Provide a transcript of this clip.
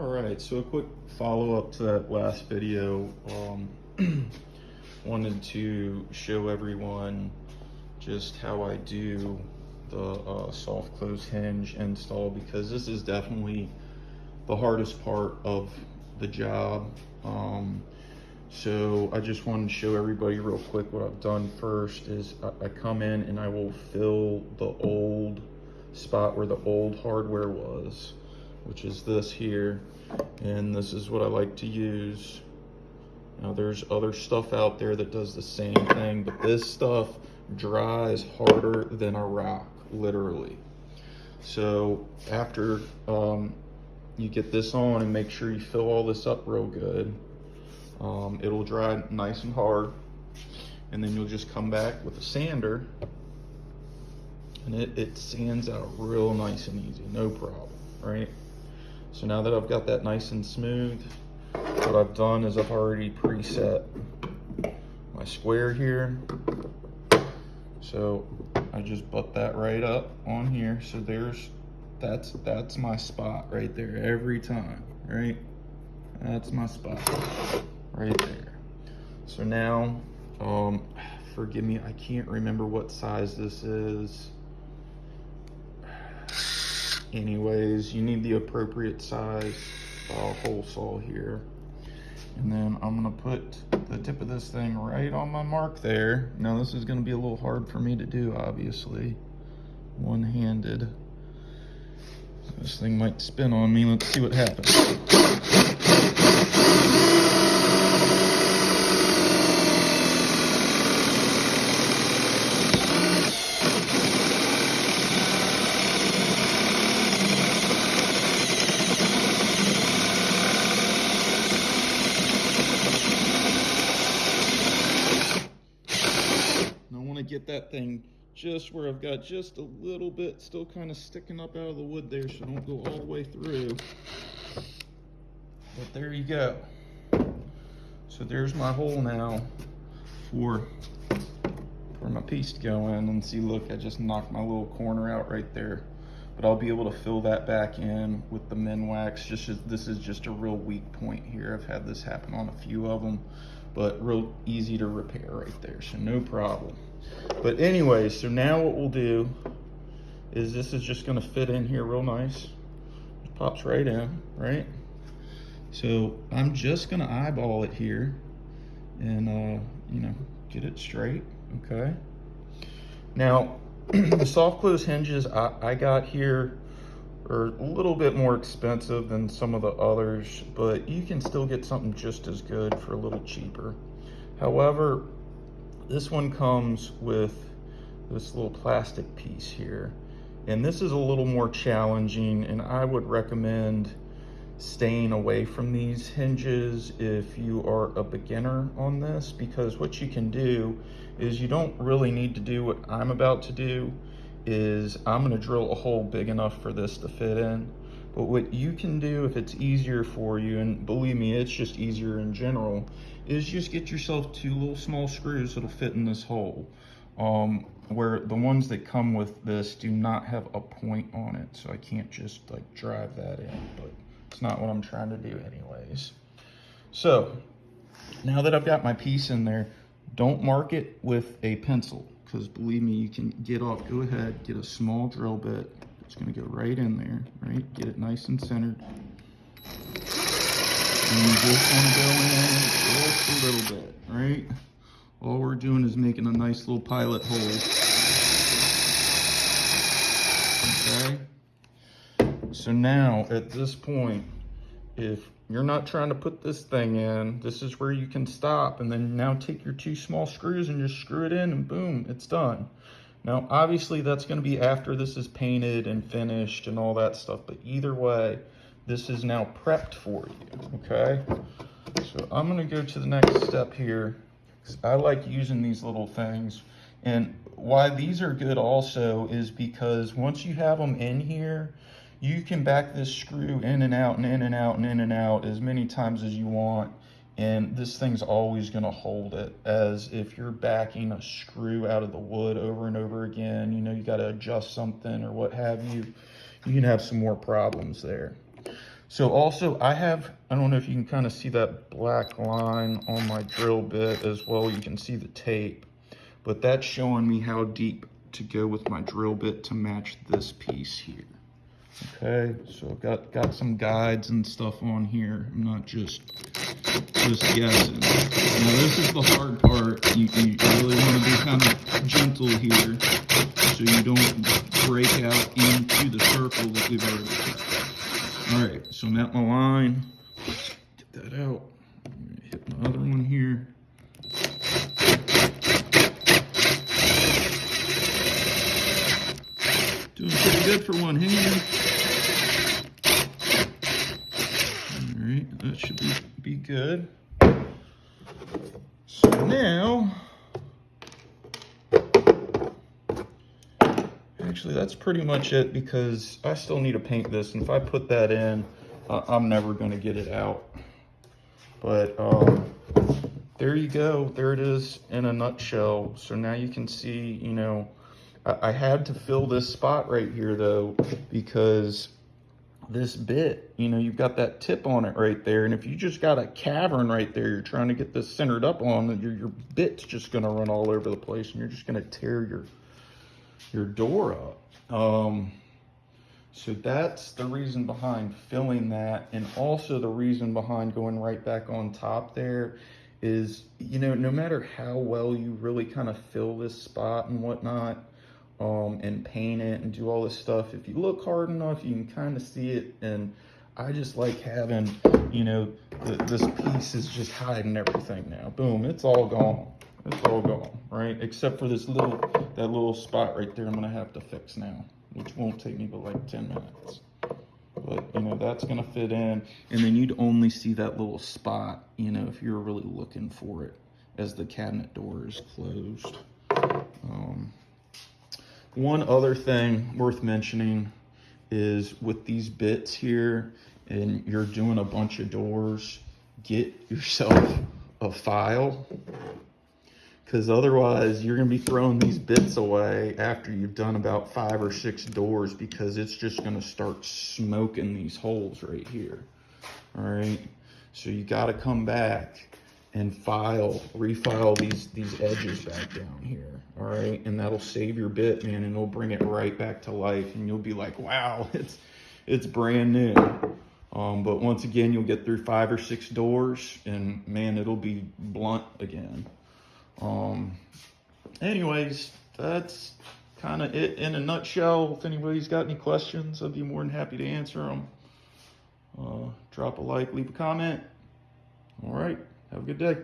All right, so a quick follow-up to that last video. Wanted to show everyone just how I do the soft close hinge install, because this is definitely the hardest part of the job. So I just wanted to show everybody real quick what I've done. First is I come in and I will fill the old spot where the old hardware was, which is this here, and this is what I like to use. Now there's other stuff out there that does the same thing, but this stuff dries harder than a rock, literally. So after you get this on, and make sure you fill all this up real good, it'll dry nice and hard, and then you'll just come back with a sander and it sands out real nice and easy, no problem, right? So now that I've got that nice and smooth, what I've done is I've already preset my square here. So I just butt that right up on here. So that's my spot right there every time, right? That's my spot right there. So now, forgive me, I can't remember what size this is. Anyways, you need the appropriate size hole saw here. And then I'm gonna put the tip of this thing right on my mark there. Now this is gonna be a little hard for me to do, obviously, one-handed. So this thing might spin on me. Let's see what happens. Get that thing just where I've got just a little bit still kind of sticking up out of the wood there, so don't go all the way through. But there you go. So there's my hole now for my piece to go in. And see, look, I just knocked my little corner out right there. But I'll be able to fill that back in with the Minwax. This is just a real weak point here. I've had this happen on a few of them, but real easy to repair right there, so no problem. But anyway, so now what we'll do is this is just gonna fit in here real nice. It pops right in, right? So I'm just gonna eyeball it here and get it straight, okay? Now, the soft close hinges I got here are a little bit more expensive than some of the others, but you can still get something just as good for a little cheaper. However, this one comes with this little plastic piece here, and this is a little more challenging, and I would recommend staying away from these hinges if you are a beginner on this, because what you can do is you don't really need to do what I'm about to do. Is I'm going to drill a hole big enough for this to fit in, but what you can do if it's easier for you, and believe me, it's just easier in general, is just get yourself 2 little small screws that'll fit in this hole, where the ones that come with this do not have a point on it, so I can't just like drive that in, but it's not what I'm trying to do anyways. So now that I've got my piece in there, don't mark it with a pencil, because believe me, you can go ahead, get a small drill bit. It's gonna go right in there, right? Get it nice and centered. And you just wanna go in just a little bit, right? All we're doing is making a nice little pilot hole. Okay? So now, at this point, if you're not trying to put this thing in, this is where you can stop, and then now take your 2 small screws and just screw it in, and boom, it's done. Now, obviously, that's going to be after this is painted and finished and all that stuff, but either way, this is now prepped for you, okay? So I'm going to go to the next step here, because I like using these little things. And why these are good also is because once you have them in here, you can back this screw in and out and in and out and in and out as many times as you want, and this thing's always going to hold it. As if you're backing a screw out of the wood over and over again, you got to adjust something or what have you, you can have some more problems there. So also I don't know if you can kind of see that black line on my drill bit as well. You can see the tape, but that's showing me how deep to go with my drill bit to match this piece here. Okay, so I've got some guides and stuff on here. I'm not just guessing. Now this is the hard part. You really want to be kind of gentle here so you don't break out into the circle that we've already cut. All right, so I'm at my line. Let's get that out. I'm gonna hit my other one here. Doing pretty good for one hand. All right, that should be good. So now, actually that's pretty much it, because I still need to paint this, and if I put that in, I'm never going to get it out. But there you go. There it is in a nutshell. So now you can see, you know, I had to fill this spot right here though, because this bit, you know, you've got that tip on it right there, and if you just got a cavern right there you're trying to get this centered up on, your bit's just going to run all over the place, and you're just going to tear your door up. So that's the reason behind filling that, and also the reason behind going right back on top there is, you know, no matter how well you really kind of fill this spot and whatnot, and paint it and do all this stuff, if you look hard enough you can kind of see it. And I just like having, you know, this piece is just hiding everything now. Boom, it's all gone. It's all gone, right? Except for this that little spot right there I'm gonna have to fix now, which won't take me but like 10 minutes. But, you know, that's gonna fit in, and then you'd only see that little spot, you know, if you're really looking for it as the cabinet door is closed. One other thing worth mentioning is with these bits here, and you're doing a bunch of doors, get yourself a file, because otherwise you're going to be throwing these bits away after you've done about 5 or 6 doors, because it's just going to start smoking these holes right here. All right, so you got to come back and refile these edges back down here. All right, and that'll save your bit, man, and it'll bring it right back to life, and you'll be like, wow, it's brand new. But once again, you'll get through 5 or 6 doors, and man, it'll be blunt again. Anyways, that's kind of it in a nutshell. If anybody's got any questions, I'd be more than happy to answer them. Drop a like, leave a comment. All right, have a good day.